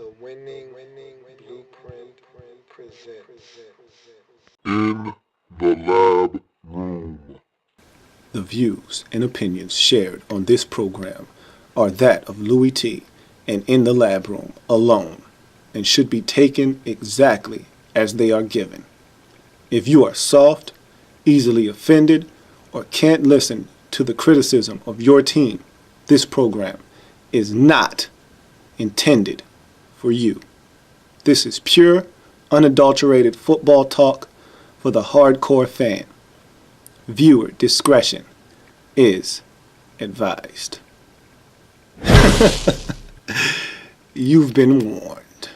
The winning blueprint presents. In the lab room. The views and opinions shared on this program are that of Louis T. and In the Lab Room alone and should be taken exactly as they are given. If you are soft, easily offended, or can't listen to the criticism of your team, this program is not intended for you. This is pure, unadulterated football talk for the hardcore fan. Viewer discretion is advised. You've been warned.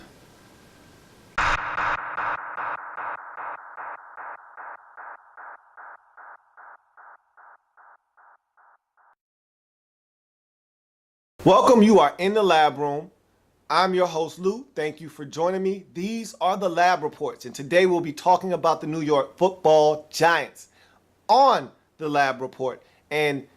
Welcome, you are in the lab room. I'm your host, Lou. Thank you for joining me. These are the lab reports, and today we'll be talking about the New York Football Giants on the lab report. And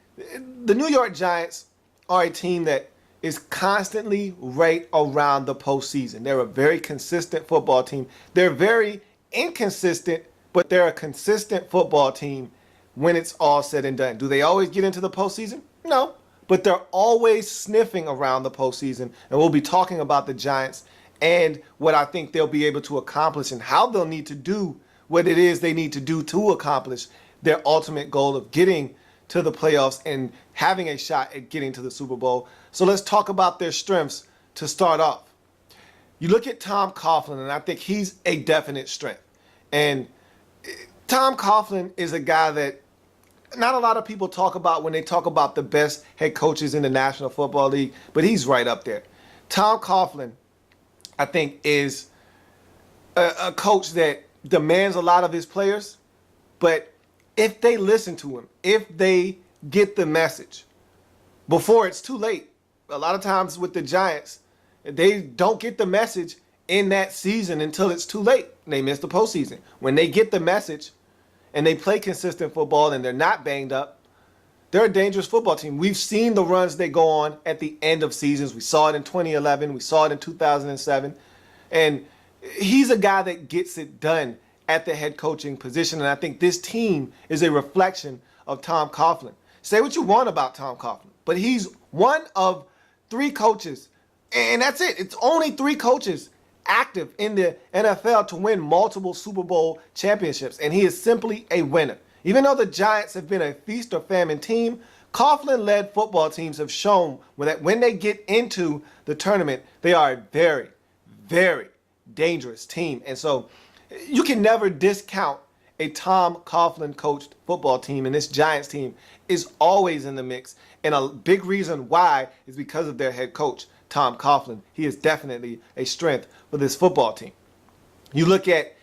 the New York Giants are a team that is constantly right around the postseason. They're a very consistent football team. They're very inconsistent, but they're a consistent football team when it's all said and done. Do they always get into the postseason? No. But they're always sniffing around the postseason, and we'll be talking about the Giants and what I think they'll be able to accomplish and how they'll need to do what it is they need to do to accomplish their ultimate goal of getting to the playoffs and having a shot at getting to the Super Bowl. So let's talk about their strengths to start off. You look at Tom Coughlin, and I think he's a definite strength. And Tom Coughlin is a guy that not a lot of people talk about when they talk about the best head coaches in the National Football League, but he's right up there. Tom Coughlin, I think, is a coach that demands a lot of his players, but if they listen to him, if they get the message before it's too late, a lot of times with the Giants, they don't get the message in that season until it's too late. They miss the postseason. When they get the message and they play consistent football and they're not banged up, they're a dangerous football team. We've seen the runs they go on at the end of seasons. We saw it in 2011. We saw it in 2007. And he's a guy that gets it done at the head coaching position. And I think this team is a reflection of Tom Coughlin. Say what you want about Tom Coughlin, but he's one of three coaches, and that's it. It's only three coaches active in the NFL to win multiple Super Bowl championships, and he is simply a winner. Even though the Giants have been a feast or famine team, Coughlin-led football teams have shown that when they get into the tournament, they are a very, very dangerous team. And so you can never discount a Tom Coughlin coached football team, and this Giants team is always in the mix. And a big reason why is because of their head coach, Tom Coughlin. He is definitely a strength for this football team. You look at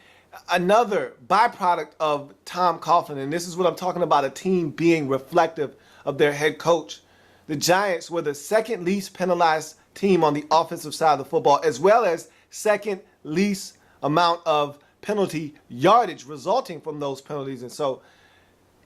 another byproduct of Tom Coughlin, and this is what I'm talking about, a team being reflective of their head coach. The Giants were the second least penalized team on the offensive side of the football, as well as second least amount of penalty yardage resulting from those penalties. And so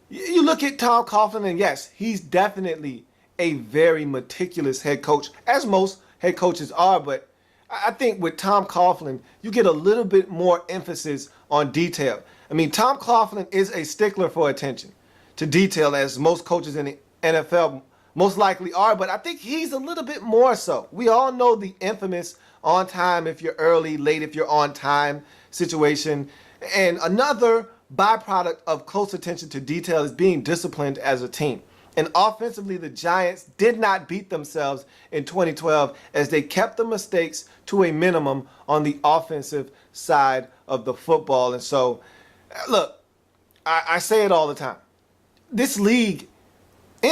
you look at Tom Coughlin, and yes, he's definitely a very meticulous head coach, as most head coaches are, but I think with Tom Coughlin, you get a little bit more emphasis on detail. I mean, Tom Coughlin is a stickler for attention to detail, as most coaches in the NFL most likely are, but I think he's a little bit more so. We all know the infamous on time if you're early, late if you're on time situation. And another byproduct of close attention to detail is being disciplined as a team. And offensively, the Giants did not beat themselves in 2012 as they kept the mistakes to a minimum on the offensive side of the football. And so, look, I say it all the time. In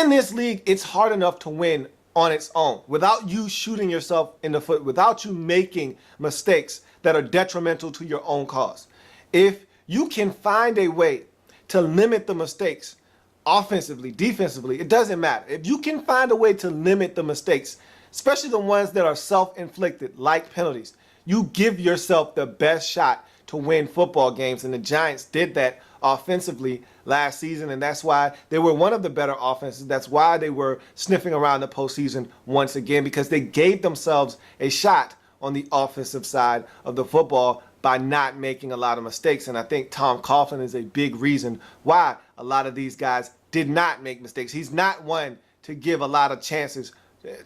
this league, it's hard enough to win on its own without you shooting yourself in the foot, without you making mistakes that are detrimental to your own cause. If you can find a way to limit the mistakes, offensively, defensively, it doesn't matter. If you can find a way to limit the mistakes, especially the ones that are self-inflicted, like penalties, you give yourself the best shot to win football games. And the Giants did that offensively last season, and that's why they were one of the better offenses. That's why they were sniffing around the postseason once again, because they gave themselves a shot on the offensive side of the football by not making a lot of mistakes. And I think Tom Coughlin is a big reason why a lot of these guys did not make mistakes. He's not one to give a lot of chances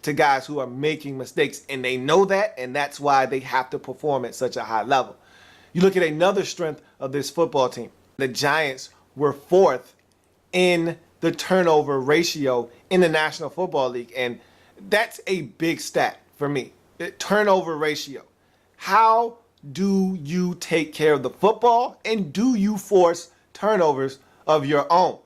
to guys who are making mistakes, and they know that, and that's why they have to perform at such a high level. You look at another strength of this football team. The Giants were fourth in the turnover ratio in the National Football League, and that's a big stat for me. The turnover ratio. How do you take care of the football, and do you force turnovers of your own?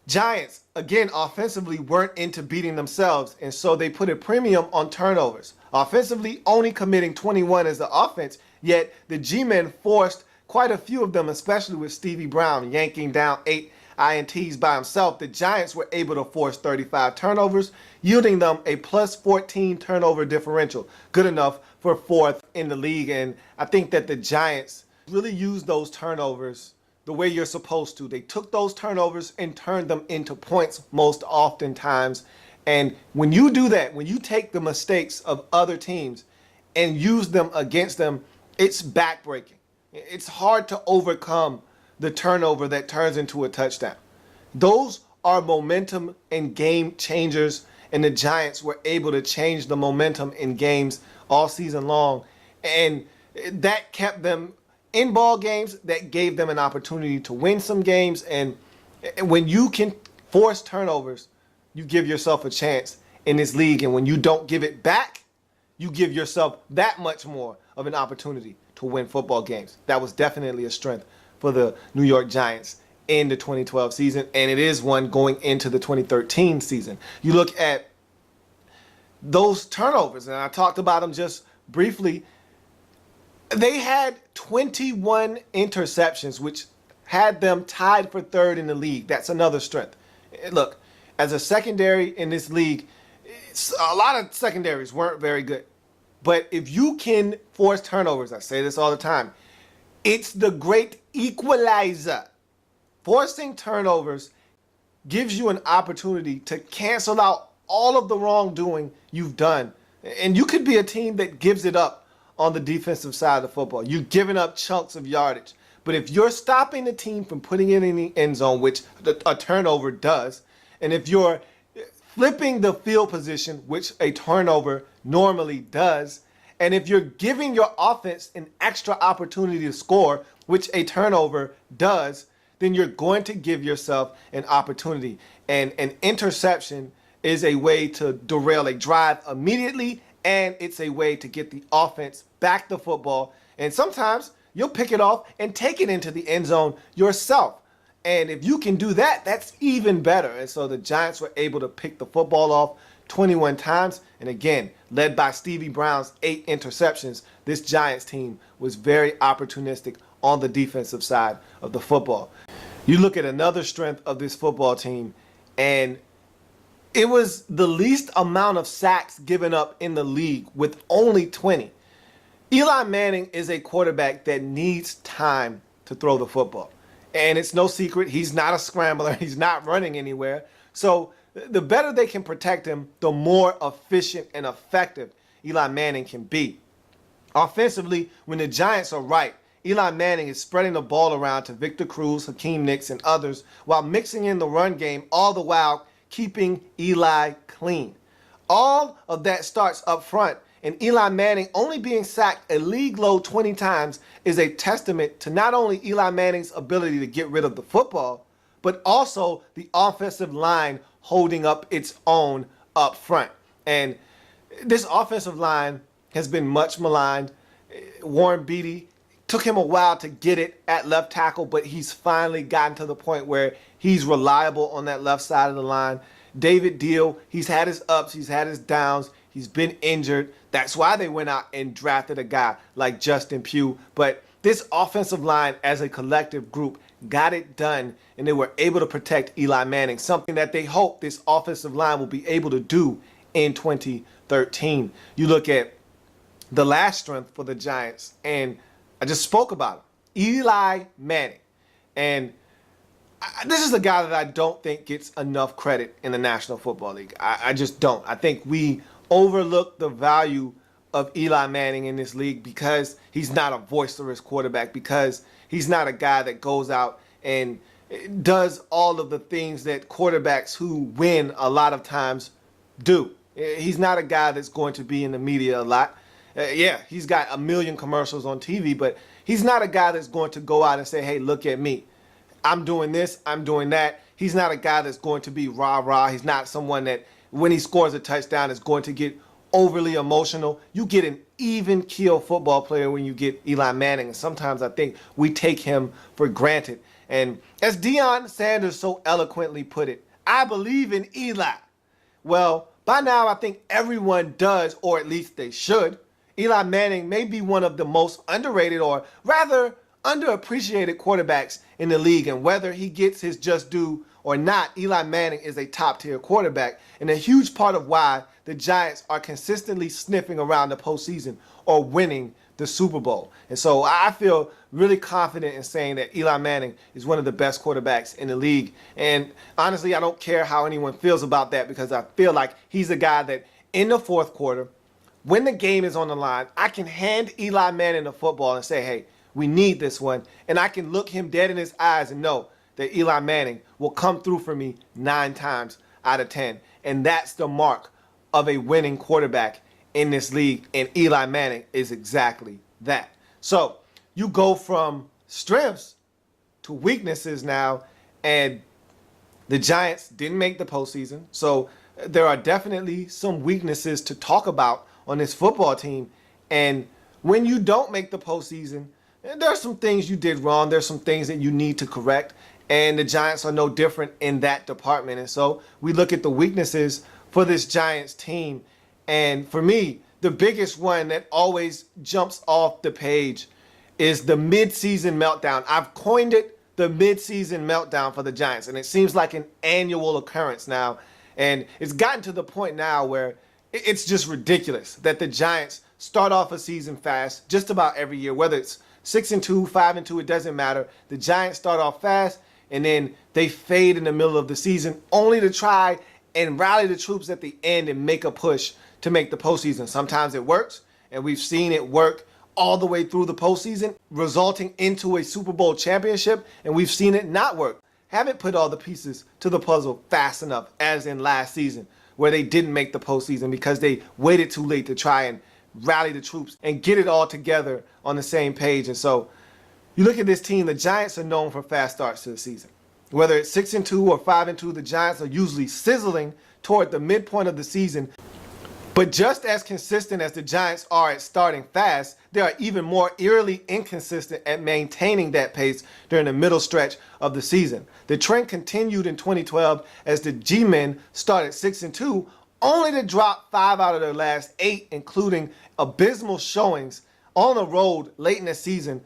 Giants, again, offensively weren't into beating themselves, and so they put a premium on turnovers. Offensively, only committing 21 as the offense, yet the G-men forced quite a few of them, especially with Stevie Brown yanking down 8 INTs by himself. The Giants were able to force 35 turnovers, yielding them a plus 14 turnover differential. Good enough for fourth in the league, and I think that the Giants really used those turnovers the way you're supposed to. They took those turnovers and turned them into points most oftentimes. And when you do that, when you take the mistakes of other teams and use them against them, it's backbreaking. It's hard to overcome the turnover that turns into a touchdown. Those are momentum and game changers, and the Giants were able to change the momentum in games all season long. And that kept them in ball games, that gave them an opportunity to win some games. And when you can force turnovers, you give yourself a chance in this league. And when you don't give it back, you give yourself that much more of an opportunity to win football games. That was definitely a strength for the New York Giants in the 2012 season, and it is one going into the 2013 season. You look at those turnovers, and I talked about them just briefly. They had 21 interceptions, which had them tied for third in the league. That's another strength. Look, as a secondary in this league, a lot of secondaries weren't very good. But if you can force turnovers, I say this all the time, it's the great equalizer. Forcing turnovers gives you an opportunity to cancel out all of the wrongdoing you've done. And you could be a team that gives it up on the defensive side of the football. You're giving up chunks of yardage. But if you're stopping the team from putting it in the end zone, which a turnover does, and if you're flipping the field position, which a turnover normally does, and if you're giving your offense an extra opportunity to score, which a turnover does, then you're going to give yourself an opportunity. And an interception is a way to derail a drive immediately, and it's a way to get the offense back the football. And sometimes you'll pick it off and take it into the end zone yourself. And if you can do that, that's even better. And so the Giants were able to pick the football off 21 times. And again, led by Stevie Brown's 8 interceptions, this Giants team was very opportunistic on the defensive side of the football. You look at another strength of this football team, and it was the least amount of sacks given up in the league with only 20. Eli Manning is a quarterback that needs time to throw the football. And it's no secret, he's not a scrambler. He's not running anywhere. So the better they can protect him, the more efficient and effective Eli Manning can be. Offensively, when the Giants are right, Eli Manning is spreading the ball around to Victor Cruz, Hakeem Nicks, and others while mixing in the run game, all the while keeping Eli clean. All of that starts up front, and Eli Manning only being sacked a league low 20 times is a testament to not only Eli Manning's ability to get rid of the football, but also the offensive line holding up its own up front. And this offensive line has been much maligned. Warren Beatty took him a while to get it at left tackle, but he's finally gotten to the point where he's reliable on that left side of the line. David Deal, he's had his ups, he's had his downs, he's been injured. That's why they went out and drafted a guy like Justin Pugh. But this offensive line as a collective group got it done, and they were able to protect Eli Manning, something that they hope this offensive line will be able to do in 2013. You look at the last strength for the Giants, and I just spoke about him, Eli Manning. And this is a guy that I don't think gets enough credit in the National Football League. I just don't. I think we overlook the value of Eli Manning in this league because he's not a boisterous quarterback, because he's not a guy that goes out and does all of the things that quarterbacks who win a lot of times do. He's not a guy that's going to be in the media a lot. Yeah, he's got a million commercials on TV, but he's not a guy that's going to go out and say, hey, look at me. I'm doing this, I'm doing that. He's not a guy that's going to be rah-rah. He's not someone that when he scores a touchdown is going to get overly emotional. You get an even keel football player when you get Eli Manning, and sometimes I think we take him for granted. And as Deion Sanders so eloquently put it, I believe in Eli. Well, by now I think everyone does, or at least they should. Eli Manning may be one of the most underrated, or rather underappreciated quarterbacks in the league, and whether he gets his just due or not, Eli Manning is a top-tier quarterback, and a huge part of why the Giants are consistently sniffing around the postseason or winning the Super Bowl. And so I feel really confident in saying that Eli Manning is one of the best quarterbacks in the league. And honestly, I don't care how anyone feels about that, because I feel like he's a guy that in the fourth quarter, when the game is on the line, I can hand Eli Manning the football and say, hey, we need this one. And I can look him dead in his eyes and know that Eli Manning will come through for me 9 times out of 10. And that's the mark of a winning quarterback in this league. And Eli Manning is exactly that. So you go from strengths to weaknesses now. And the Giants didn't make the postseason. So there are definitely some weaknesses to talk about on this football team. And when you don't make the postseason, there are some things you did wrong. There's some things that you need to correct. And the Giants are no different in that department. And so we look at the weaknesses for this Giants team. And for me, the biggest one that always jumps off the page is the midseason meltdown. I've coined it the midseason meltdown for the Giants. And it seems like an annual occurrence now. And it's gotten to the point now where it's just ridiculous that the Giants start off a season fast just about every year, whether it's 6-2, 5-2, it doesn't matter. The Giants start off fast and then they fade in the middle of the season, only to try and rally the troops at the end and make a push to make the postseason. Sometimes it works, and we've seen it work all the way through the postseason, resulting into a Super Bowl championship, and we've seen it not work. Haven't put all the pieces to the puzzle fast enough, as in last season, where they didn't make the postseason because they waited too late to try and rally the troops and get it all together on the same page. And so you look at this team, the Giants are known for fast starts to the season. Whether it's 6-2 or 5-2, the Giants are usually sizzling toward the midpoint of the season. But just as consistent as the Giants are at starting fast, they are even more eerily inconsistent at maintaining that pace during the middle stretch of the season. The trend continued in 2012 as the G-Men started 6-2, only to drop 5 out of their last 8, including abysmal showings on the road late in the season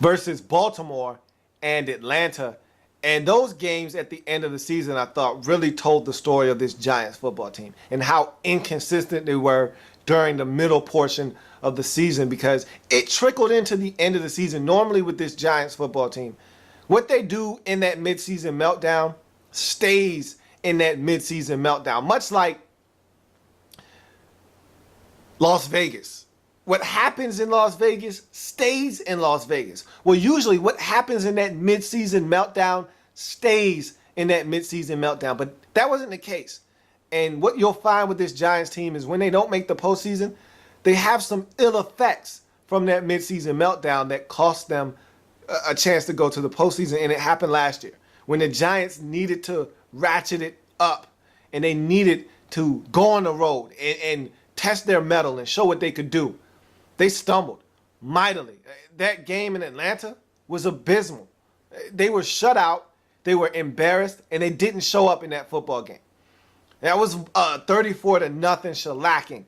versus Baltimore and Atlanta. And those games at the end of the season, I thought, really told the story of this Giants football team and how inconsistent they were during the middle portion of the season, because it trickled into the end of the season. Normally with this Giants football team, what they do in that midseason meltdown stays in that midseason meltdown, much like Las Vegas. What happens in Las Vegas stays in Las Vegas. Well, usually what happens in that midseason meltdown stays in that midseason meltdown, but that wasn't the case. And what you'll find with this Giants team is when they don't make the postseason, they have some ill effects from that midseason meltdown that cost them a chance to go to the postseason. And it happened last year when the Giants needed to ratchet it up and they needed to go on the road and test their mettle and show what they could do. They stumbled mightily. That game in Atlanta was abysmal. They were shut out, they were embarrassed, and they didn't show up in that football game. That was 34-0 shellacking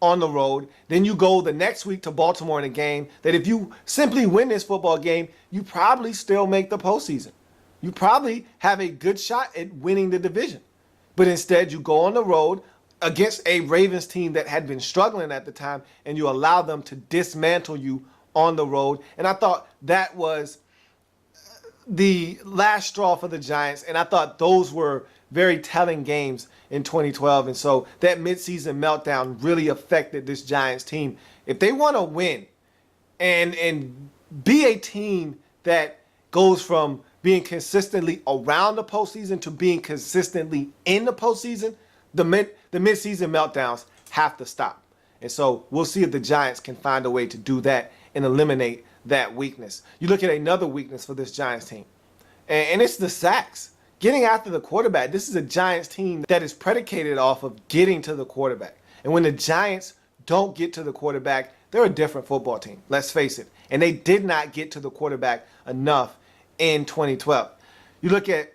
on the road. Then you go the next week to Baltimore in a game that if you simply win this football game, you probably still make the postseason. You probably have a good shot at winning the division. But instead, you go on the road against a Ravens team that had been struggling at the time, and you allow them to dismantle you on the road. And I thought that was the last straw for the Giants, and I thought those were very telling games in 2012. And so that midseason meltdown really affected this Giants team. If they want to win and be a team that goes from being consistently around the postseason to being consistently in the postseason, the midseason meltdowns have to stop. And so we'll see if the Giants can find a way to do that and eliminate that weakness. You look at another weakness for this Giants team, and it's the sacks. Getting after the quarterback. This is a Giants team that is predicated off of getting to the quarterback. And when the Giants don't get to the quarterback, they're a different football team. Let's face it. And they did not get to the quarterback enough in 2012. You look at,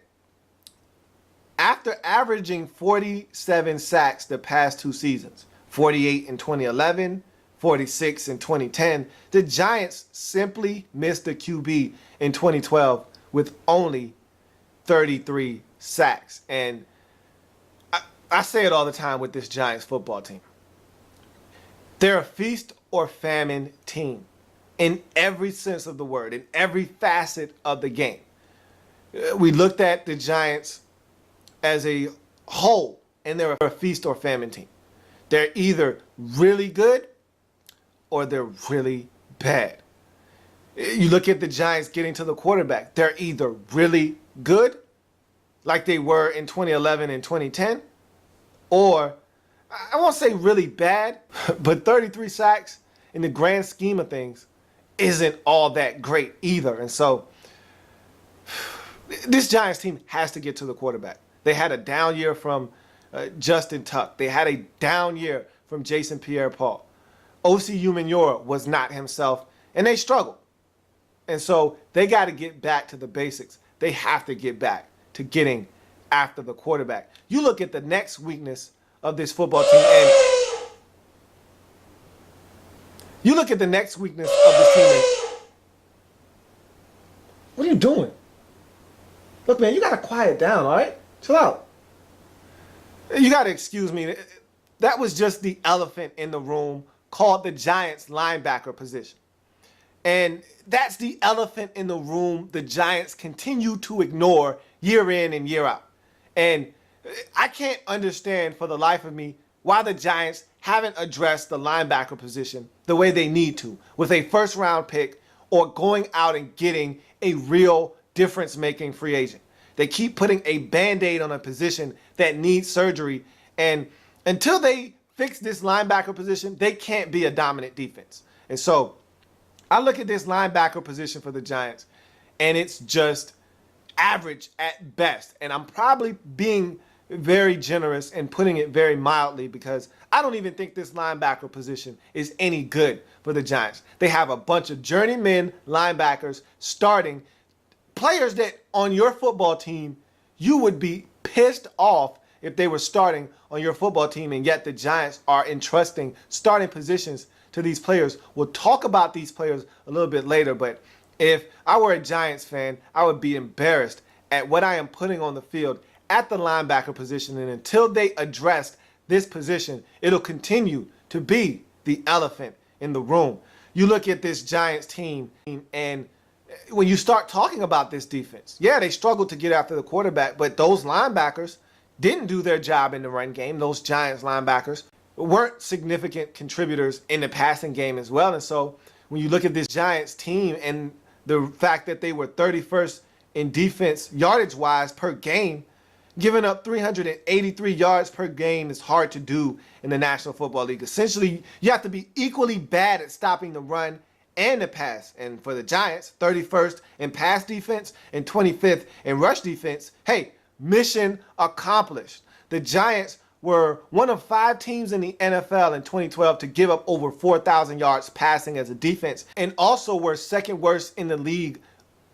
after averaging 47 sacks the past two seasons, 48 in 2011, 46 in 2010, the Giants simply missed the QB in 2012 with only 33 sacks. And I say it all the time with this Giants football team. They're a feast or famine team in every sense of the word, in every facet of the game. We looked at the Giants as a whole, and they're a feast or famine team. They're either really good or they're really bad. You look at the Giants getting to the quarterback. They're either really good, like they were in 2011 and 2010, or I won't say really bad, but 33 sacks in the grand scheme of things isn't all that great either. And so this Giants team has to get to the quarterback. They had a down year from Justin Tuck. They had a down year from Jason Pierre-Paul. O.C. Umenyiora was not himself, and they struggled. And so they got to get back to the basics. They have to get back to getting after the quarterback. You look at the next weakness of this football team, and you look at the next weakness of this team, and what are you doing? Look, man, you got to quiet down, all right? Chill out. You got to excuse me. That was just the elephant in the room called the Giants linebacker position. And that's the elephant in the room the Giants continue to ignore year in and year out. And I can't understand for the life of me why the Giants haven't addressed the linebacker position the way they need to, with a first-round pick or going out and getting a real difference-making free agent. They keep putting a Band-Aid on a position that needs surgery, and until they fix this linebacker position, they can't be a dominant defense. And so I look at this linebacker position for the Giants, and it's just average at best. And I'm probably being very generous and putting it very mildly, because I don't even think this linebacker position is any good for the Giants. They have a bunch of journeyman linebackers starting, players that on your football team you would be pissed off if they were starting on your football team, and yet the Giants are entrusting starting positions to these players. We'll talk about these players a little bit later, but if I were a Giants fan, I would be embarrassed at what I am putting on the field at the linebacker position, and until they address this position, it'll continue to be the elephant in the room. You look at this Giants team, and when you start talking about this defense, yeah, they struggled to get after the quarterback, but those linebackers didn't do their job in the run game. Those Giants linebackers weren't significant contributors in the passing game as well. And so when you look at this Giants team and the fact that they were 31st in defense yardage-wise per game, giving up 383 yards per game is hard to do in the National Football League. Essentially, you have to be equally bad at stopping the run and the pass. And for the Giants, 31st in pass defense and 25th in rush defense, hey, mission accomplished. The Giants were one of 5 teams in the NFL in 2012 to give up over 4,000 yards passing as a defense, and also were second worst in the league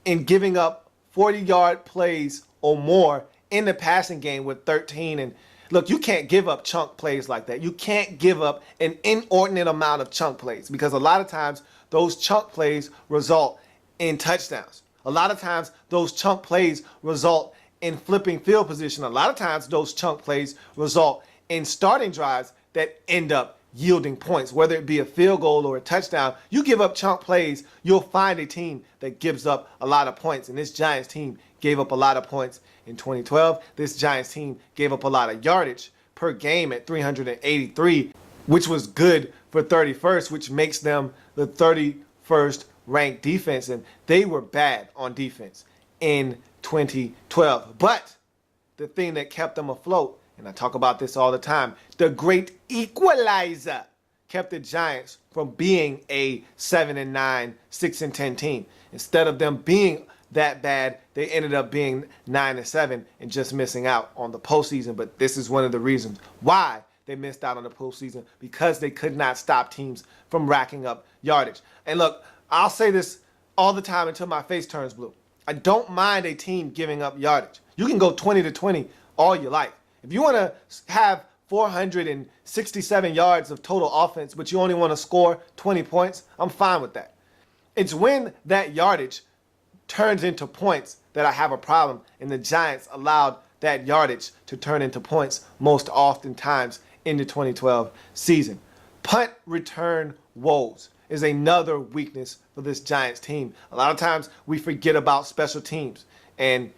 in giving up 40-yard plays or more in the passing game with 13. And look, you can't give up chunk plays like that. You can't give up an inordinate amount of chunk plays, because a lot of times those chunk plays result in touchdowns. A lot of times those chunk plays result in flipping field position. A lot of times those chunk plays result in starting drives that end up yielding points, whether it be a field goal or a touchdown. You give up chunk plays, you'll find a team that gives up a lot of points. And this Giants team gave up a lot of points In 2012, this Giants team gave up a lot of yardage per game at 383, which was good for 31st, which makes them the 31st ranked defense, and they were bad on defense in 2012. But the thing that kept them afloat, and I talk about this all the time, the great equalizer kept the Giants from being a 7-9, 6-10 team. Instead of them being that bad, they ended up being 9-7 and just missing out on the postseason. But this is one of the reasons why they missed out on the postseason, because they could not stop teams from racking up yardage. And look, I'll say this all the time until my face turns blue. I don't mind a team giving up yardage. You can go 20-20 all you like. If you want to have 467 yards of total offense, but you only want to score 20 points, I'm fine with that. It's when that yardage turns into points that I have a problem, and the Giants allowed that yardage to turn into points most oftentimes in the 2012 season. Punt return woes is another weakness for this Giants team. A lot of times we forget about special teams, and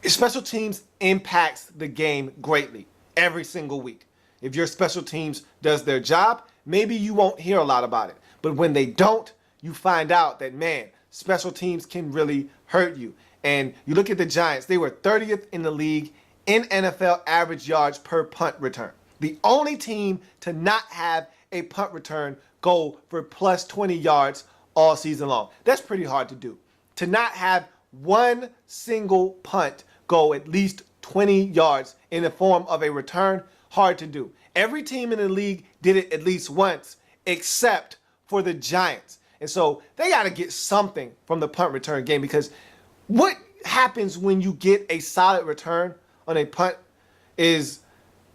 special teams impacts the game greatly every single week. If your special teams does their job, maybe you won't hear a lot about it. But when they don't, you find out that, man, special teams can really hurt you. And you look at the Giants, they were 30th in the league in NFL average yards per punt return. The only team to not have a punt return go for plus 20 yards all season long. That's pretty hard to do. To not have one single punt go at least 20 yards in the form of a return, hard to do. Every team in the league did it at least once, except for the Giants. And so they got to get something from the punt return game, because what happens when you get a solid return on a punt is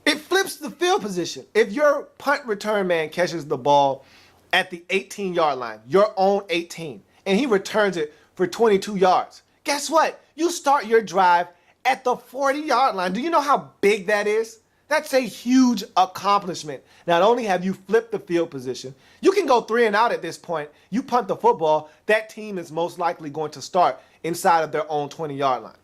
it flips the field position. If your punt return man catches the ball at the 18-yard line, your own 18, and he returns it for 22 yards, guess what? You start your drive at the 40-yard line. Do you know how big that is? That's a huge accomplishment. Not only have you flipped the field position, you can go 3 and out at this point. You punt the football, that team is most likely going to start inside of their own 20-yard line.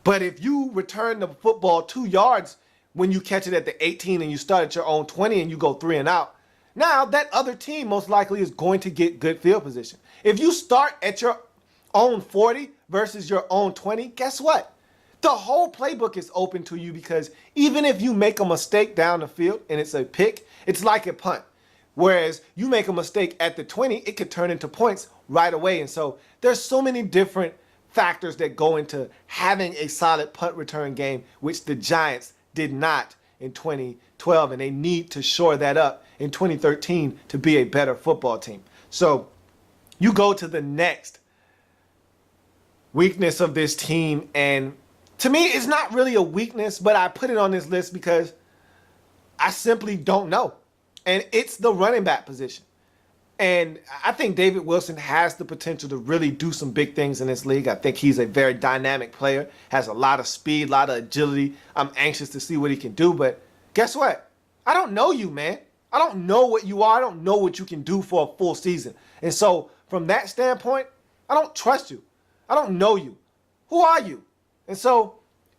But if you return the football 2 yards when you catch it at the 18 and you start at your own 20 and you go 3 and out, now that other team most likely is going to get good field position. If you start at your own 40 versus your own 20, guess what? The whole playbook is open to you, because even if you make a mistake down the field and it's a pick, it's like a punt. Whereas you make a mistake at the 20, it could turn into points right away. And so there's so many different factors that go into having a solid punt return game, which the Giants did not in 2012, and they need to shore that up in 2013 to be a better football team. So you go to the next weakness of this team, and to me, it's not really a weakness, but I put it on this list because I simply don't know. And it's the running back position. And I think David Wilson has the potential to really do some big things in this league. I think he's a very dynamic player, has a lot of speed, a lot of agility. I'm anxious to see what he can do. But guess what? I don't know you, man. I don't know what you are. I don't know what you can do for a full season. And so from that standpoint, I don't trust you. I don't know you. Who are you? And so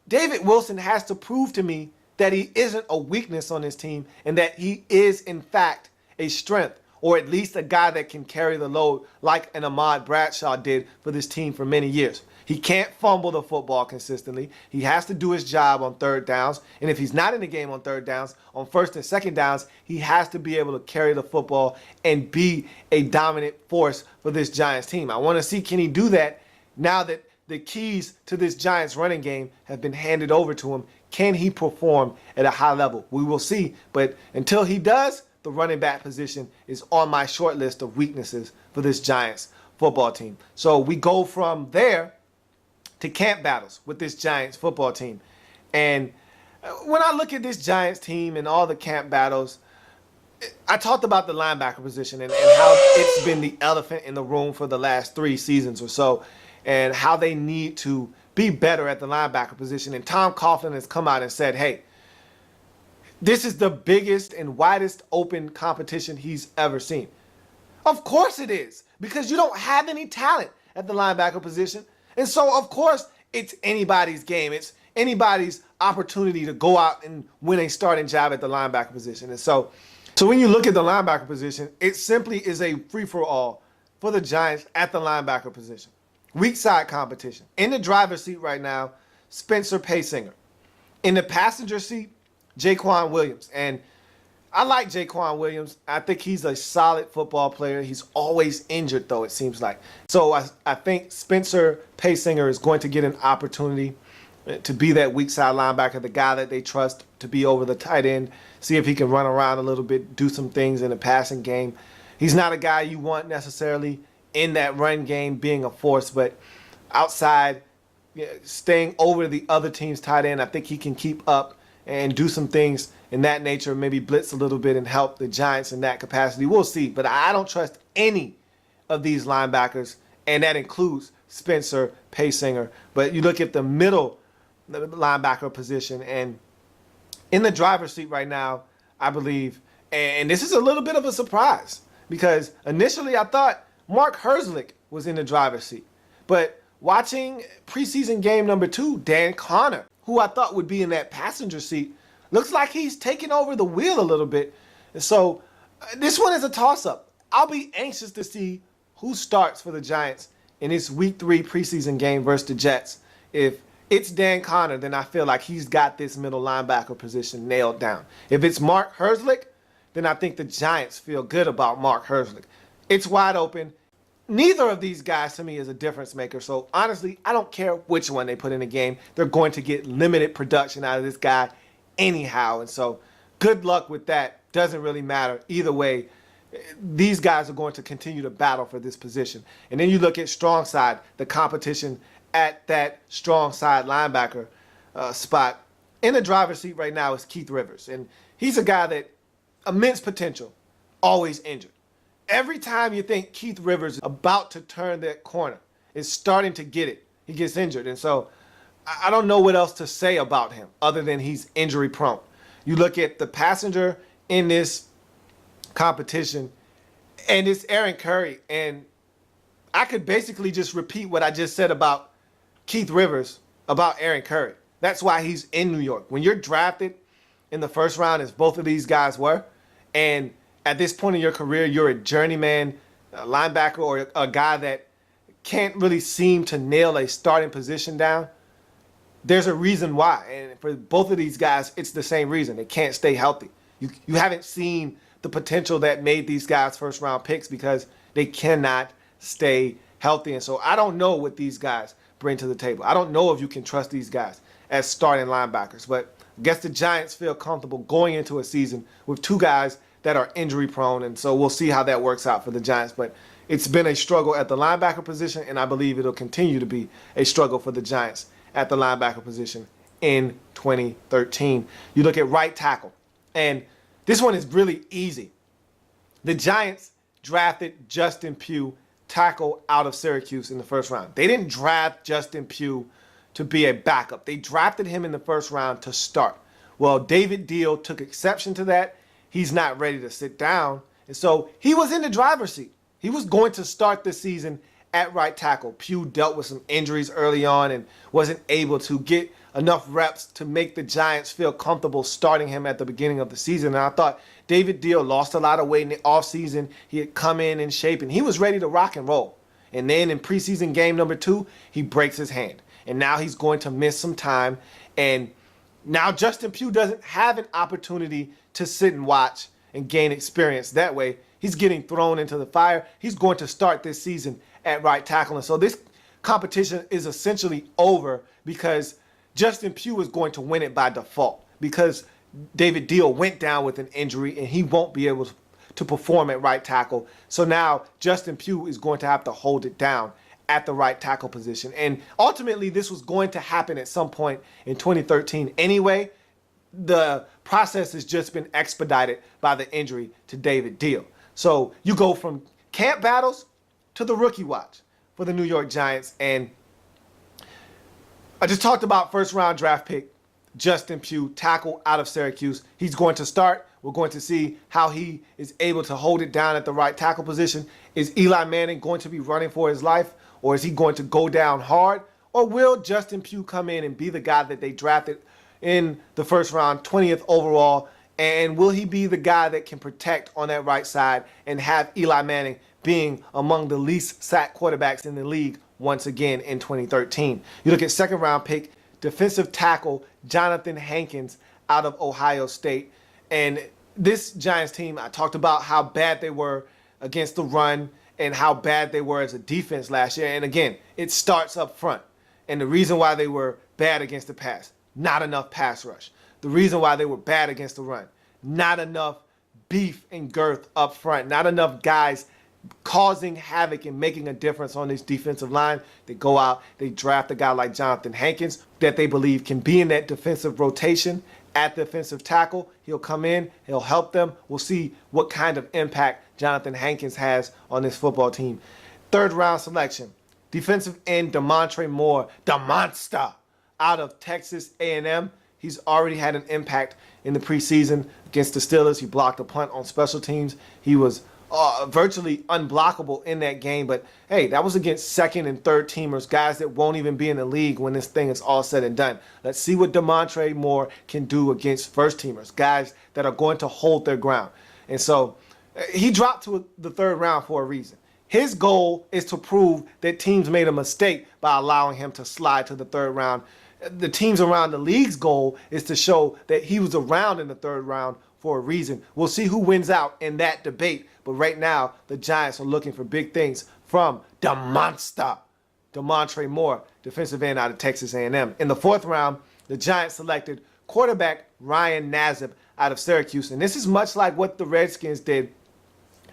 David Wilson has to prove to me that he isn't a weakness on this team, and that he is, in fact, a strength, or at least a guy that can carry the load like an Ahmad Bradshaw did for this team for many years. He can't fumble the football consistently. He has to do his job on third downs. And if he's not in the game on third downs, on first and second downs, he has to be able to carry the football and be a dominant force for this Giants team. I want to see, can he do that now that the keys to this Giants running game have been handed over to him? Can he perform at a high level? We will see. But until he does, the running back position is on my short list of weaknesses for this Giants football team. So we go from there to camp battles with this Giants football team. And when I look at this Giants team and all the camp battles, I talked about the linebacker position and how it's been the elephant in the room for the last 3 seasons or so, and how they need to be better at the linebacker position. And Tom Coughlin has come out and said, hey, this is the biggest and widest open competition he's ever seen. Of course it is, because you don't have any talent at the linebacker position. And so, of course, it's anybody's game. It's anybody's opportunity to go out and win a starting job at the linebacker position. And so when you look at the linebacker position, it simply is a free-for-all for the Giants at the linebacker position. Weak side competition. In the driver's seat right now, Spencer Paysinger. In the passenger seat, Jaquan Williams. And I like Jaquan Williams. I think he's a solid football player. He's always injured, though, it seems like. So I think Spencer Paysinger is going to get an opportunity to be that weak side linebacker, the guy that they trust to be over the tight end, see if he can run around a little bit, do some things in the passing game. He's not a guy you want necessarily in that run game being a force, but outside, staying over the other team's tight end, I think he can keep up and do some things in that nature, maybe blitz a little bit and help the Giants in that capacity. We'll see, but I don't trust any of these linebackers, and that includes Spencer Paysinger. But you look at the middle linebacker position, and in the driver's seat right now, I believe, and this is a little bit of a surprise, because initially I thought Mark Herzlich was in the driver's seat. But watching preseason game number 2, Dan Connor, who I thought would be in that passenger seat, looks like he's taking over the wheel a little bit. And so this one is a toss-up. I'll be anxious to see who starts for the Giants in this Week 3 preseason game versus the Jets. If it's Dan Connor, then I feel like he's got this middle linebacker position nailed down. If it's Mark Herzlich, then I think the Giants feel good about Mark Herzlich. It's wide open. Neither of these guys to me is a difference maker. So honestly, I don't care which one they put in the game. They're going to get limited production out of this guy anyhow. And so good luck with that. Doesn't really matter. Either way, these guys are going to continue to battle for this position. And then you look at strong side, the competition at that strong side linebacker spot. In the driver's seat right now is Keith Rivers. And he's a guy that immense potential, always injured. Every time you think Keith Rivers is about to turn that corner, is starting to get it, he gets injured. And so I don't know what else to say about him other than he's injury prone. You look at the passenger in this competition, and it's Aaron Curry. And I could basically just repeat what I just said about Keith Rivers about Aaron Curry. That's why he's in New York. When you're drafted in the first round, as both of these guys were, and at this point in your career, you're a journeyman linebacker or a guy that can't really seem to nail a starting position down, there's a reason why. And for both of these guys, it's the same reason. They can't stay healthy. You haven't seen the potential that made these guys first round picks because they cannot stay healthy. And so I don't know what these guys bring to the table. I don't know if you can trust these guys as starting linebackers. But I guess the Giants feel comfortable going into a season with two guys that are injury prone, and so we'll see how that works out for the Giants. But it's been a struggle at the linebacker position, and I believe it'll continue to be a struggle for the Giants at the linebacker position in 2013. You look at right tackle, and this one is really easy. The Giants drafted Justin Pugh, tackle out of Syracuse, in the first round. They didn't draft Justin Pugh to be a backup. They drafted him in the first round to start. Well, David Deal took exception to that. He's not ready to sit down. And so he was in the driver's seat. He was going to start this season at right tackle. Pugh dealt with some injuries early on and wasn't able to get enough reps to make the Giants feel comfortable starting him at the beginning of the season. And I thought David Deal lost a lot of weight in the offseason. He had come in shape, and he was ready to rock and roll. And then in preseason game number 2, he breaks his hand. And now he's going to miss some time. And now Justin Pugh doesn't have an opportunity to sit and watch and gain experience that way. He's getting thrown into the fire. He's going to start this season at right tackle. And so this competition is essentially over because Justin Pugh is going to win it by default because David Deal went down with an injury and he won't be able to perform at right tackle. So now Justin Pugh is going to have to hold it down at the right tackle position. And ultimately this was going to happen at some point in 2013 anyway. The process has just been expedited by the injury to David Deal. So you go from camp battles to the rookie watch for the New York Giants. And I just talked about first round draft pick Justin Pugh, tackle out of Syracuse. He's going to start. We're going to see how he is able to hold it down at the right tackle position. Is Eli Manning going to be running for his life, or is he going to go down hard, Or will Justin Pugh come in and be the guy that they drafted in the first round, 20th overall? And will he be the guy that can protect on that right side and have Eli Manning being among the least sacked quarterbacks in the league once again in 2013? You look at second round pick, defensive tackle Jonathan Hankins out of Ohio State. And this Giants team, I talked about how bad they were against the run and how bad they were as a defense last year. And again, it starts up front. And the reason why they were bad against the pass, not enough pass rush. The reason why they were bad against the run, not enough beef and girth up front, not enough guys causing havoc and making a difference on this defensive line. They go out, they draft a guy like Jonathan Hankins that they believe can be in that defensive rotation at defensive tackle. He'll come in, he'll help them. We'll see what kind of impact Jonathan Hankins has on this football team. Third round selection, defensive end Demontre Moore, the monster out of Texas A&M. He's already had an impact in the preseason against the Steelers. He blocked a punt on special teams. He was virtually unblockable in that game. But hey, that was against second and third teamers, guys that won't even be in the league when this thing is all said and done. Let's see what Demontre Moore can do against first teamers, guys that are going to hold their ground. And so he dropped to the third round for a reason. His goal is to prove that teams made a mistake by allowing him to slide to the third round. The teams around the league's goal is to show that he was around in the third round for a reason. We'll see who wins out in that debate. But right now, the Giants are looking for big things from the monster, Demontre Moore, defensive end out of Texas A&M. In the fourth round, the Giants selected quarterback Ryan Nassib out of Syracuse. And this is much like what the Redskins did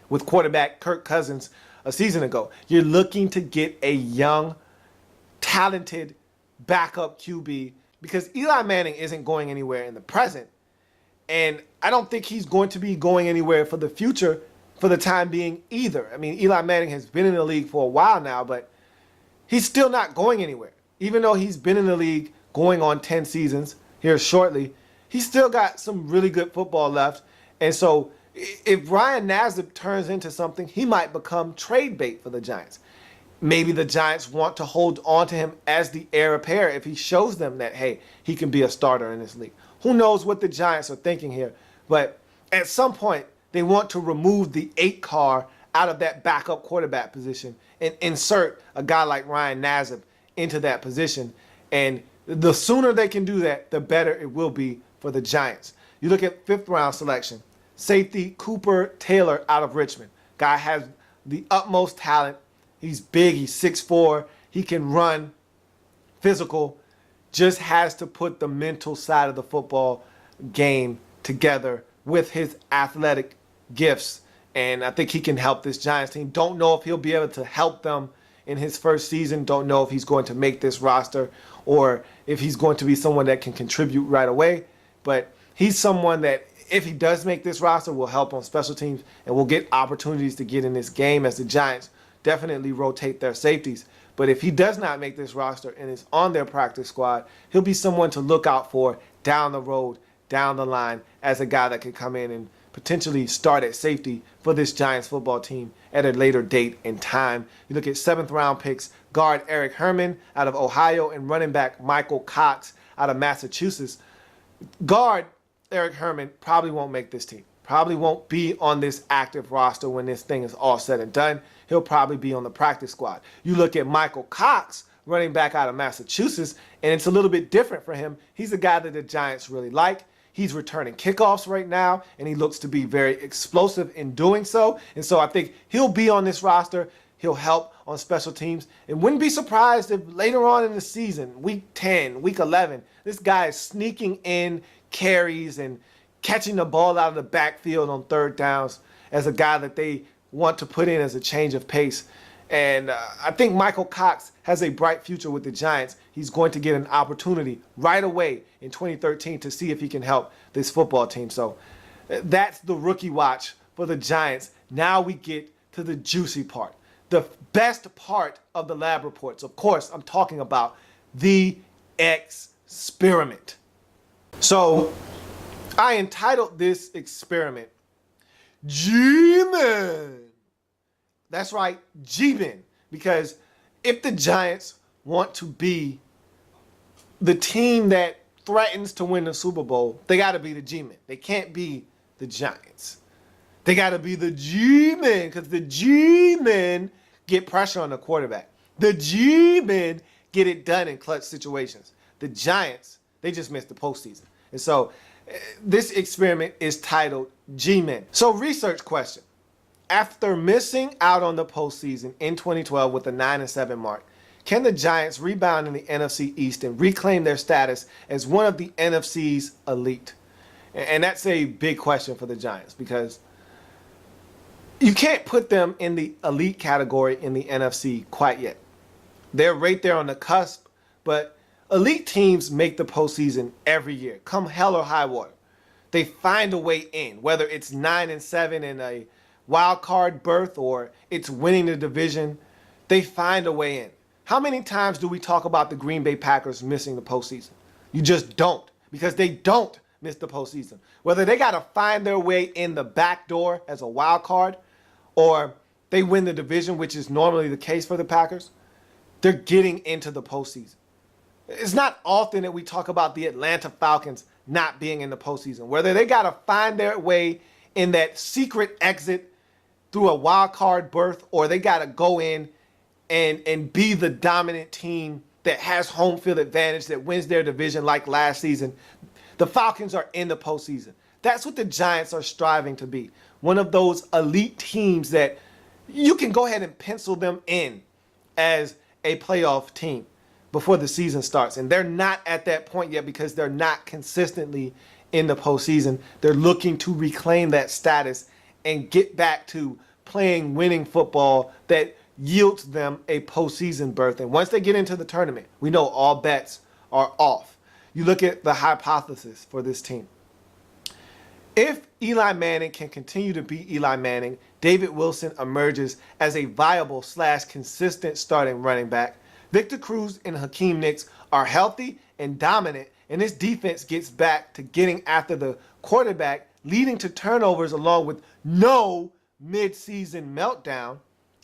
with quarterback Kirk Cousins a season ago. You're looking to get a young, talented backup QB because Eli Manning isn't going anywhere in the present. And I don't think he's going to be going anywhere for the future for the time being either. I mean, Eli Manning has been in the league for a while now, but he's still not going anywhere. Even though he's been in the league going on 10 seasons here shortly, he's still got some really good football left. And so if Ryan Nassib turns into something, he might become trade bait for the Giants. Maybe the Giants want to hold on to him as the heir apparent if he shows them that, hey, he can be a starter in this league. Who knows what the Giants are thinking here? But at some point, they want to remove the 8 car out of that backup quarterback position and insert a guy like Ryan Nassib into that position. And the sooner they can do that, the better it will be for the Giants. You look at fifth round selection, safety Cooper Taylor out of Richmond. Guy has the utmost talent. He's big, he's 6'4", he can run, physical, just has to put the mental side of the football game together with his athletic gifts. And I think he can help this Giants team. Don't know if he'll be able to help them in his first season. Don't know if he's going to make this roster or if he's going to be someone that can contribute right away. But he's someone that, if he does make this roster, will help on special teams and will get opportunities to get in this game as the Giants definitely rotate their safeties. But if he does not make this roster and is on their practice squad, he'll be someone to look out for down the road, down the line, as a guy that could come in and potentially start at safety for this Giants football team at a later date and time. You look at seventh round picks, guard Eric Herman out of Ohio and running back Michael Cox out of Massachusetts. Guard Eric Herman probably won't make this team. Probably won't be on this active roster when this thing is all said and done. He'll probably be on the practice squad. You look at Michael Cox, running back out of Massachusetts, and it's a little bit different for him. He's a guy that the Giants really like. He's returning kickoffs right now, and he looks to be very explosive in doing so. And so I think he'll be on this roster. He'll help on special teams. And wouldn't be surprised if later on in the season, week 10, week 11, this guy is sneaking in carries and catching the ball out of the backfield on third downs as a guy that they want to put in as a change of pace. And I think Michael Cox has a bright future with the Giants. He's going to get an opportunity right away in 2013 to see if he can help this football team. So that's the rookie watch for the Giants. Now we get to the juicy part, the best part of the lab reports. Of course, I'm talking about the experiment. So I entitled this experiment, G-Men. That's right, G-Men. Because if the Giants want to be the team that threatens to win the Super Bowl, they got to be the G-Men. They can't be the Giants. They got to be the G-Men because the G-Men get pressure on the quarterback. The G-Men get it done in clutch situations. The Giants, they just missed the postseason. And so this experiment is titled G-Men. So research question. After missing out on the postseason in 2012 with a 9-7 mark, can the Giants rebound in the NFC East and reclaim their status as one of the NFC's elite? And that's a big question for the Giants because you can't put them in the elite category in the NFC quite yet. They're right there on the cusp, but elite teams make the postseason every year, come hell or high water. They find a way in, whether it's 9-7 in a wild card berth or it's winning the division. They find a way in. How many times do we talk about the Green Bay Packers missing the postseason? You just don't, because they don't miss the postseason. Whether they got to find their way in the back door as a wild card or they win the division, which is normally the case for the Packers, they're getting into the postseason. It's not often that we talk about the Atlanta Falcons not being in the postseason, whether they got to find their way in that secret exit through a wild card berth or they got to go in and be the dominant team that has home field advantage, that wins their division like last season. The Falcons are in the postseason. That's what the Giants are striving to be. One of those elite teams that you can go ahead and pencil them in as a playoff team before the season starts. And they're not at that point yet because they're not consistently in the postseason. They're looking to reclaim that status and get back to playing winning football that yields them a postseason berth. And once they get into the tournament, we know all bets are off. You look at the hypothesis for this team. If Eli Manning can continue to be Eli Manning, David Wilson emerges as a viable / consistent starting running back. Victor Cruz and Hakeem Nicks are healthy and dominant, and this defense gets back to getting after the quarterback, leading to turnovers along with no mid-season meltdown.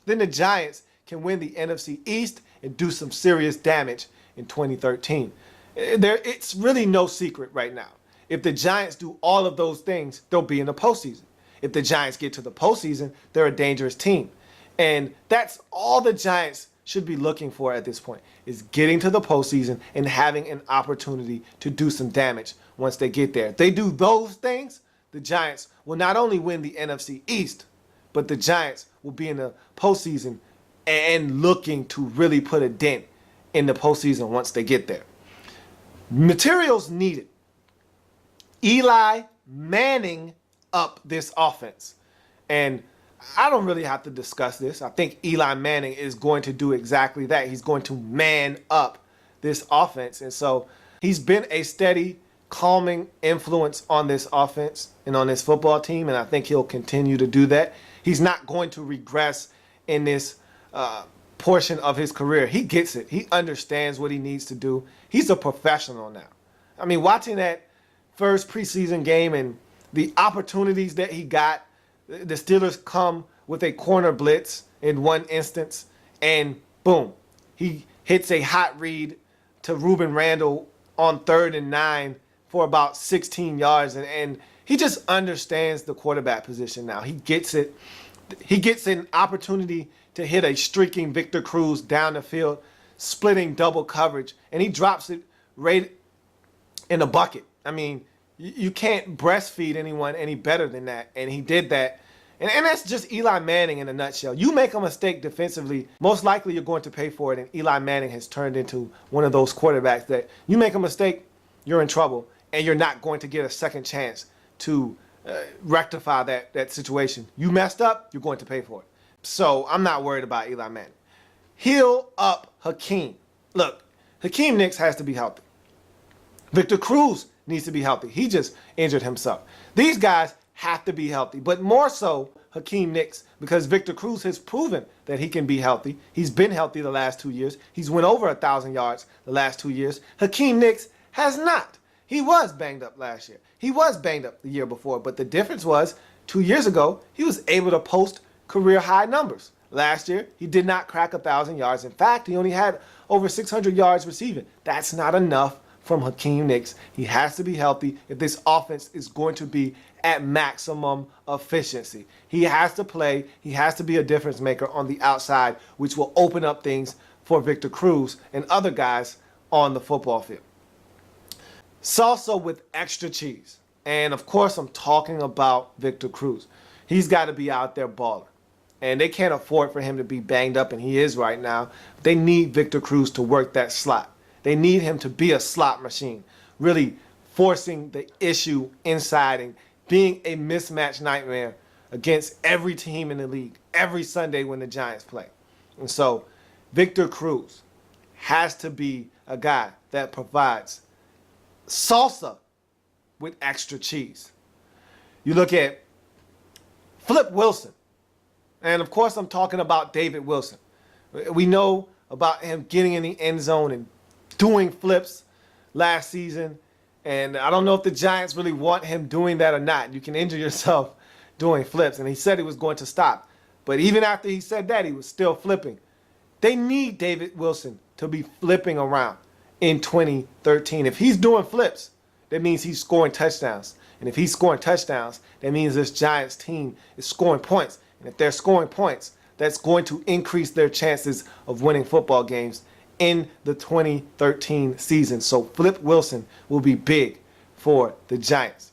Then the Giants can win the NFC East and do some serious damage in 2013. It's really no secret right now. If the Giants do all of those things, they'll be in the postseason. If the Giants get to the postseason, they're a dangerous team. And that's all the Giants should be looking for at this point, is getting to the postseason and having an opportunity to do some damage once they get there. If they do those things, the Giants will not only win the NFC East, but the Giants will be in the postseason and looking to really put a dent in the postseason once they get there. Materials needed. Eli Manning up this offense. And I don't really have to discuss this. I think Eli Manning is going to do exactly that. He's going to man up this offense. And so he's been a steady, calming influence on this offense and on this football team. And I think he'll continue to do that. He's not going to regress in this portion of his career. He gets it. He understands what he needs to do. He's a professional now. I mean, watching that first preseason game and the opportunities that he got, the Steelers come with a corner blitz in one instance, and boom, he hits a hot read to Ruben Randall on 3rd and 9 for about 16 yards. And he just understands the quarterback position now. He gets it. He gets an opportunity to hit a streaking Victor Cruz down the field, splitting double coverage, and he drops it right in a bucket. I mean, you can't breastfeed anyone any better than that, and he did that. And that's just Eli Manning in a nutshell. You make a mistake defensively, most likely you're going to pay for it, and Eli Manning has turned into one of those quarterbacks that you make a mistake, you're in trouble, and you're not going to get a second chance to rectify that situation. You messed up, you're going to pay for it. So I'm not worried about Eli Manning. Heal up Hakeem. Look, Hakeem Nicks has to be healthy. Victor Cruz needs to be healthy. He just injured himself. These guys have to be healthy, but more so Hakeem Nicks, because Victor Cruz has proven that he can be healthy. He's been healthy the last 2 years. He's went over 1,000 yards the last 2 years. Hakeem Nicks has not. He was banged up last year. He was banged up the year before, but the difference was 2 years ago, he was able to post career high numbers. Last year, he did not crack 1,000 yards. In fact, he only had over 600 yards receiving. That's not enough from Hakeem Nicks. He has to be healthy if this offense is going to be at maximum efficiency. He has to play. He has to be a difference maker on the outside, which will open up things for Victor Cruz and other guys on the football field. Salsa with extra cheese. And of course, I'm talking about Victor Cruz. He's got to be out there balling. And they can't afford for him to be banged up, and he is right now. They need Victor Cruz to work that slot. They need him to be a slot machine, really forcing the issue inside and being a mismatch nightmare against every team in the league every Sunday when the Giants play. And so Victor Cruz has to be a guy that provides salsa with extra cheese. You look at Flip Wilson. And of course, I'm talking about David Wilson. We know about him getting in the end zone and doing flips last season. And I don't know if the Giants really want him doing that or not. You can injure yourself doing flips. And he said he was going to stop. But even after he said that, he was still flipping. They need David Wilson to be flipping around in 2013. If he's doing flips, that means he's scoring touchdowns. And if he's scoring touchdowns, that means this Giants team is scoring points. And if they're scoring points, that's going to increase their chances of winning football games in the 2013 season. So Flip Wilson will be big for the Giants.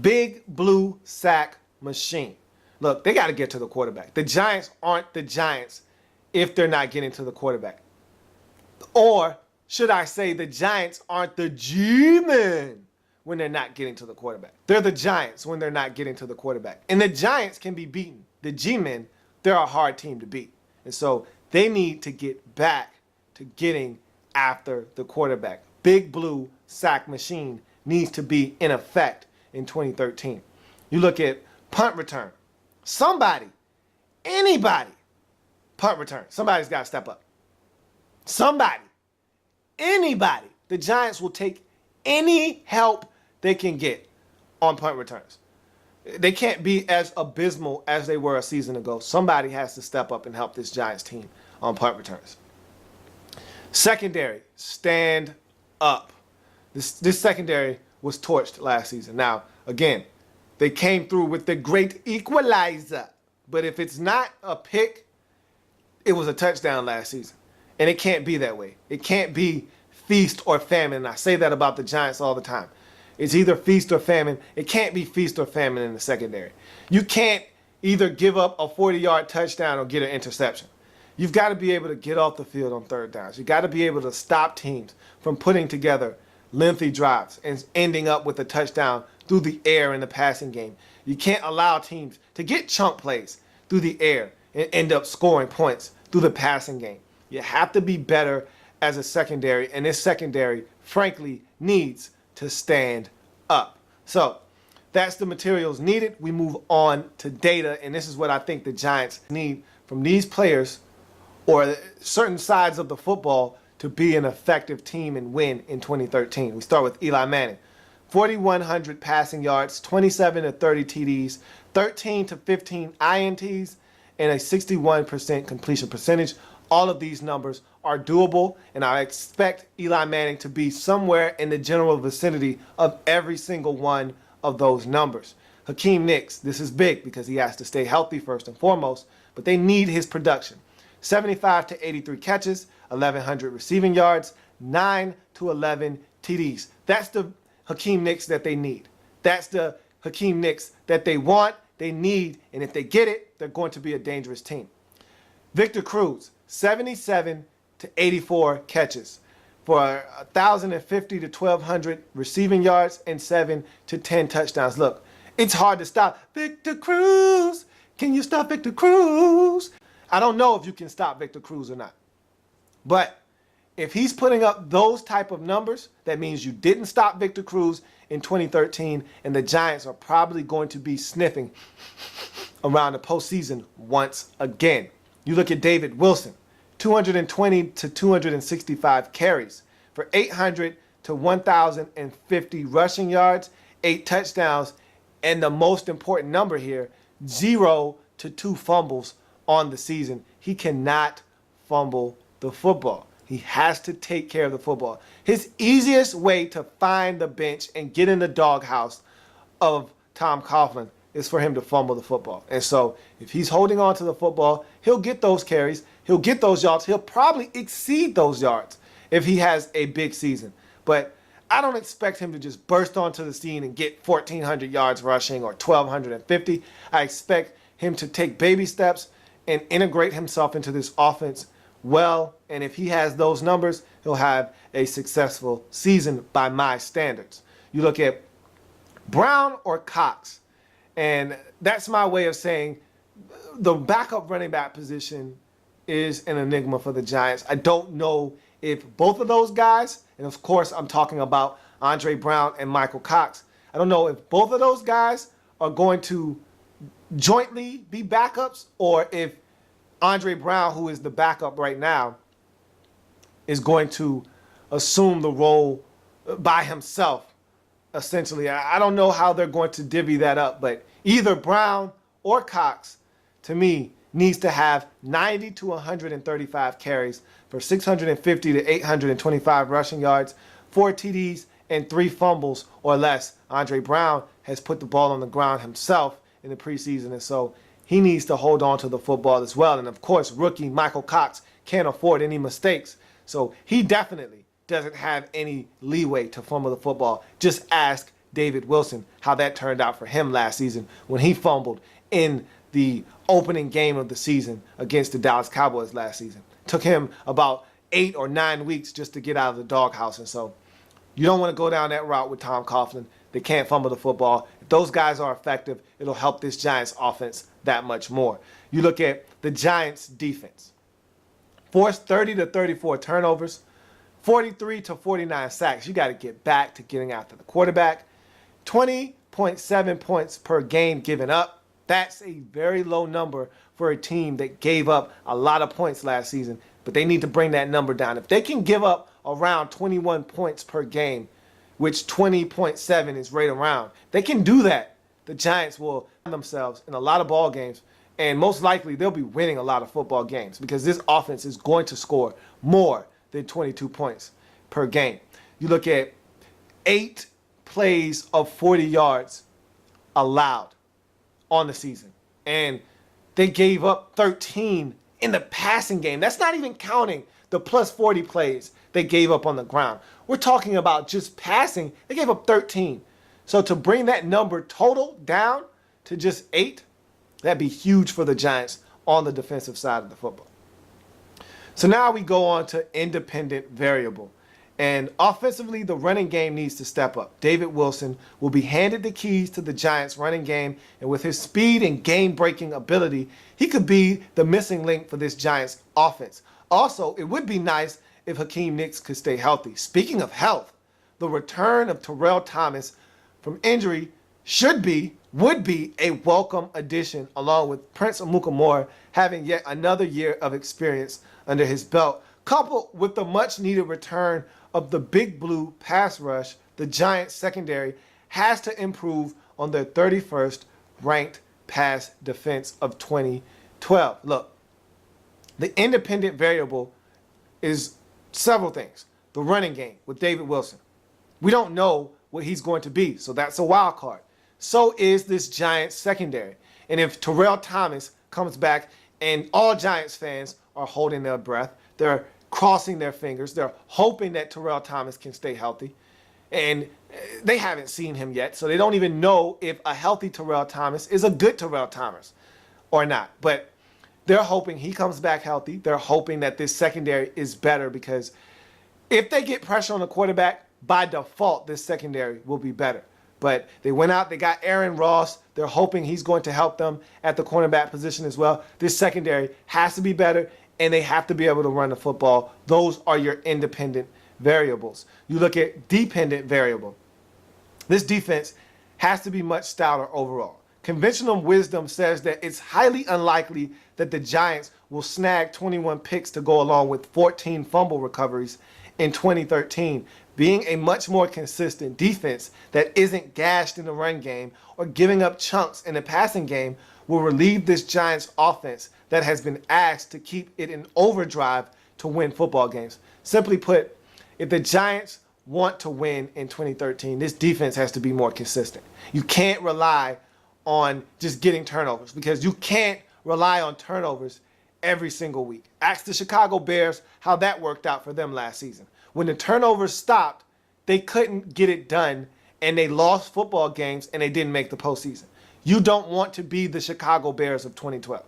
Big blue sack machine. Look, they got to get to the quarterback. The Giants aren't the Giants if they're not getting to the quarterback. Or should I say the Giants aren't the G-Men when they're not getting to the quarterback. They're the Giants when they're not getting to the quarterback. And the Giants can be beaten. The G-Men, they're a hard team to beat. And so they need to get back to getting after the quarterback. Big blue sack machine needs to be in effect in 2013. You look at punt return. Somebody, anybody, punt return. Somebody's got to step up. Somebody, anybody. The Giants will take any help they can get on punt returns. They can't be as abysmal as they were a season ago. Somebody has to step up and help this Giants team on punt returns. Secondary, stand up. This secondary was torched last season. Now, again, they came through with the great equalizer. But if it's not a pick, it was a touchdown last season. And it can't be that way. It can't be feast or famine. And I say that about the Giants all the time. It's either feast or famine. It can't be feast or famine in the secondary. You can't either give up a 40-yard touchdown or get an interception. You've got to be able to get off the field on third downs. You've got to be able to stop teams from putting together lengthy drives and ending up with a touchdown through the air in the passing game. You can't allow teams to get chunk plays through the air and end up scoring points through the passing game. You have to be better as a secondary, and this secondary, frankly, needs to stand up. So that's the materials needed. We move on to data, and this is what I think the Giants need from these players or certain sides of the football to be an effective team and win in 2013. We start with Eli Manning. 4,100 passing yards, 27 to 30 TDs, 13 to 15 INTs, and a 61% completion percentage. All of these numbers are doable, and I expect Eli Manning to be somewhere in the general vicinity of every single one of those numbers. Hakeem Nicks, this is big because he has to stay healthy first and foremost, but they need his production. 75 to 83 catches, 1,100 receiving yards, 9 to 11 TDs. That's the Hakeem Nicks that they need. That's the Hakeem Nicks that they want, they need, and if they get it, they're going to be a dangerous team. Victor Cruz, 77 to 84 catches for 1,050 to 1,200 receiving yards and 7 to 10 touchdowns. Look, it's hard to stop Victor Cruz. Can you stop Victor Cruz? I don't know if you can stop Victor Cruz or not. But if he's putting up those type of numbers, that means you didn't stop Victor Cruz in 2013, and the Giants are probably going to be sniffing around the postseason once again. You look at David Wilson, 220 to 265 carries for 800 to 1,050 rushing yards, 8 touchdowns, and the most important number here, 0 to 2 fumbles on the season, he cannot fumble the football. He has to take care of the football. His easiest way to find the bench and get in the doghouse of Tom Coughlin is for him to fumble the football. And so if he's holding on to the football, he'll get those carries, he'll get those yards, he'll probably exceed those yards if he has a big season. But I don't expect him to just burst onto the scene and get 1,400 yards rushing or 1,250. I expect him to take baby steps and integrate himself into this offense well. And if he has those numbers, he'll have a successful season by my standards. You look at Brown or Cox, and that's my way of saying the backup running back position is an enigma for the Giants. I don't know if both of those guys, and of course I'm talking about Andre Brown and Michael Cox, I don't know if both of those guys are going to jointly be backups, or if Andre Brown, who is the backup right now, is going to assume the role by himself, essentially. I don't know how they're going to divvy that up, but either Brown or Cox, to me, needs to have 90 to 135 carries for 650 to 825 rushing yards, 4 TDs, and 3 fumbles or less. Andre Brown has put the ball on the ground himself in the preseason, and so he needs to hold on to the football as well. And of course, rookie Michael Cox can't afford any mistakes, so he definitely doesn't have any leeway to fumble the football. Just ask David Wilson how that turned out for him last season when he fumbled in the opening game of the season against the Dallas Cowboys last season. Took him about 8 or 9 weeks just to get out of the doghouse. And so you don't want to go down that route with Tom Coughlin. They can't fumble the football. If those guys are effective, it'll help this Giants offense that much more. You look at the Giants defense. Forced 30 to 34 turnovers, 43 to 49 sacks. You got to get back to getting after the quarterback. 20.7 points per game given up. That's a very low number for a team that gave up a lot of points last season, but they need to bring that number down. If they can give up around 21 points per game, which 20.7 is right around, they can do that. The Giants will find themselves in a lot of ball games, and most likely they'll be winning a lot of football games because this offense is going to score more than 22 points per game. You look at 8 plays of 40 yards allowed on the season, and they gave up 13 in the passing game. That's not even counting the plus 40 plays they gave up on the ground. We're talking about just passing. They gave up 13. So to bring that number total down to just 8, that'd be huge for the Giants on the defensive side of the football. So now we go on to independent variable. And offensively, the running game needs to step up. David Wilson will be handed the keys to the Giants' running game, and with his speed and game-breaking ability, he could be the missing link for this Giants' offense. Also, it would be nice if Hakeem Nicks could stay healthy. Speaking of health, the return of Terrell Thomas from injury would be a welcome addition, along with Prince Amukamara having yet another year of experience under his belt. Coupled with the much-needed return of the Big Blue pass rush, the Giants secondary has to improve on their 31st ranked pass defense of 2012. Look, the independent variable is several things. The running game with David Wilson. We don't know what he's going to be, so that's a wild card. So is this Giants secondary. And if Terrell Thomas comes back, and all Giants fans are holding their breath, they're crossing their fingers, they're hoping that Terrell Thomas can stay healthy, and they haven't seen him yet, so they don't even know if a healthy Terrell Thomas is a good Terrell Thomas or not. But they're hoping he comes back healthy. They're hoping that this secondary is better, because if they get pressure on the quarterback, by default, this secondary will be better. But they went out, they got Aaron Ross. They're hoping he's going to help them at the cornerback position as well. This secondary has to be better, and they have to be able to run the football. Those are your independent variables. You look at dependent variable. This defense has to be much stouter overall. Conventional wisdom says that it's highly unlikely that the Giants will snag 21 picks to go along with 14 fumble recoveries in 2013. Being a much more consistent defense that isn't gashed in the run game or giving up chunks in the passing game will relieve this Giants offense that has been asked to keep it in overdrive to win football games. Simply put, if the Giants want to win in 2013, this defense has to be more consistent. You can't rely on just getting turnovers because you can't rely on turnovers every single week. Ask the Chicago Bears how that worked out for them last season. When the turnovers stopped, they couldn't get it done and they lost football games and they didn't make the postseason. You don't want to be the Chicago Bears of 2012.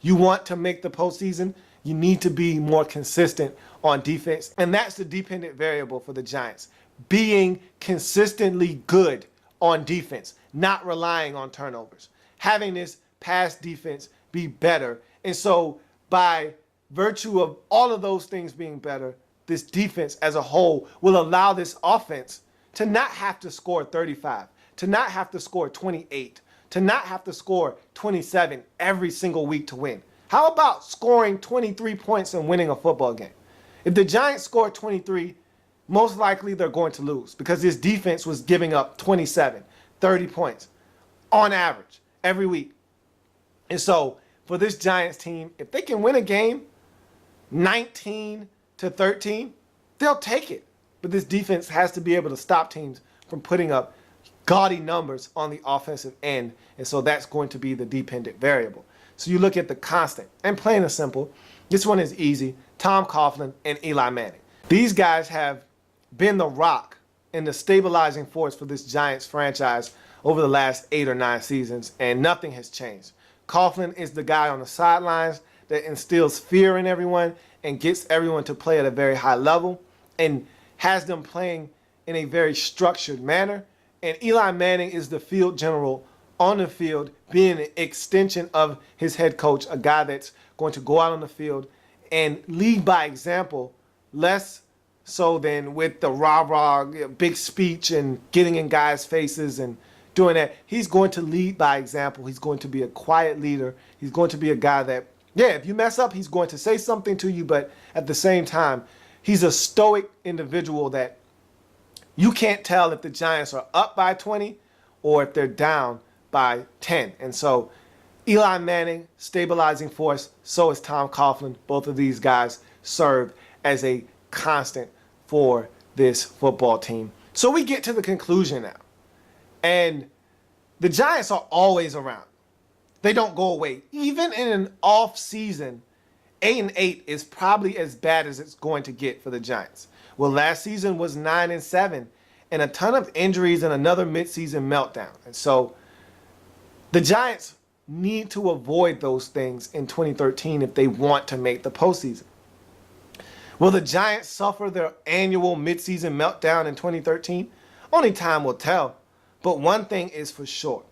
You want to make the postseason, you need to be more consistent on defense. And that's the dependent variable for the Giants. Being consistently good on defense, not relying on turnovers. Having this pass defense be better. And so by virtue of all of those things being better, this defense as a whole will allow this offense to not have to score 35, to not have to score 28, to not have to score 27 every single week to win. How about scoring 23 points and winning a football game? If the Giants score 23, most likely they're going to lose because this defense was giving up 27, 30 points on average every week. And so for this Giants team, if they can win a game 19-13, they'll take it. But this defense has to be able to stop teams from putting up gaudy numbers on the offensive end. And so that's going to be the dependent variable. So you look at the constant, and plain and simple, this one is easy. Tom Coughlin and Eli Manning. These guys have been the rock and the stabilizing force for this Giants franchise over the last 8 or 9 seasons, and nothing has changed. Coughlin is the guy on the sidelines that instills fear in everyone and gets everyone to play at a very high level and has them playing in a very structured manner. And Eli Manning is the field general on the field, being an extension of his head coach, a guy that's going to go out on the field and lead by example, less so than with the rah-rah, big speech and getting in guys' faces and doing that. He's going to lead by example. He's going to be a quiet leader. He's going to be a guy that, yeah, if you mess up, he's going to say something to you, but at the same time, he's a stoic individual that you can't tell if the Giants are up by 20 or if they're down by 10. And so Eli Manning, stabilizing force, so is Tom Coughlin. Both of these guys serve as a constant for this football team. So we get to the conclusion now. And the Giants are always around. They don't go away. Even in an off season, 8-8 is probably as bad as it's going to get for the Giants. Well, last season was 9-7 and a ton of injuries and another midseason meltdown. And so the Giants need to avoid those things in 2013 if they want to make the postseason. Will the Giants suffer their annual midseason meltdown in 2013? Only time will tell. But one thing is for sure.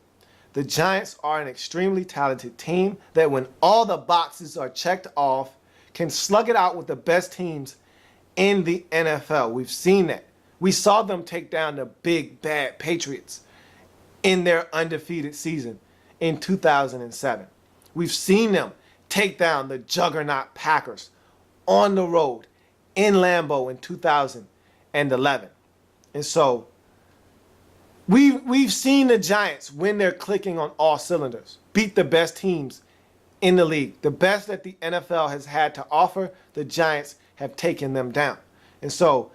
The Giants are an extremely talented team that when all the boxes are checked off, can slug it out with the best teams in the NFL. We've seen that. We saw them take down the big, bad Patriots in their undefeated season in 2007. We've seen them take down the juggernaut Packers on the road in Lambeau in 2011. And so we've seen the Giants, when they're clicking on all cylinders, beat the best teams in the league. The best that the NFL has had to offer, the Giants have taken them down. And so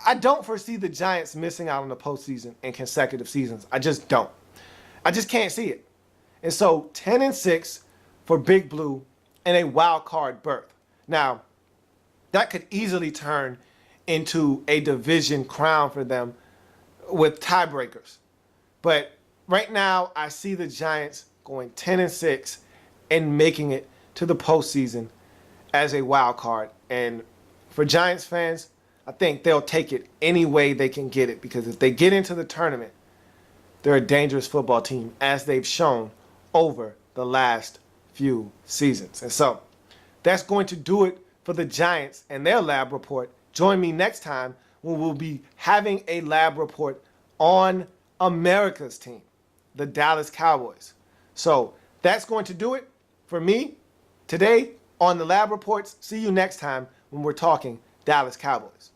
I don't foresee the Giants missing out on the postseason in consecutive seasons. I just don't. I just can't see it. And so 10-6 for Big Blue and a wild card berth. Now, that could easily turn into a division crown for them with tiebreakers. But right now, I see the Giants going 10-6 and making it to the postseason as a wild card. And for Giants fans, I think they'll take it any way they can get it, because if they get into the tournament, they're a dangerous football team, as they've shown over the last few seasons. And so that's going to do it for the Giants and their lab report. Join me next time when we'll be having a lab report on America's team, the Dallas Cowboys. So that's going to do it for me today on the lab reports. See you next time when we're talking Dallas Cowboys.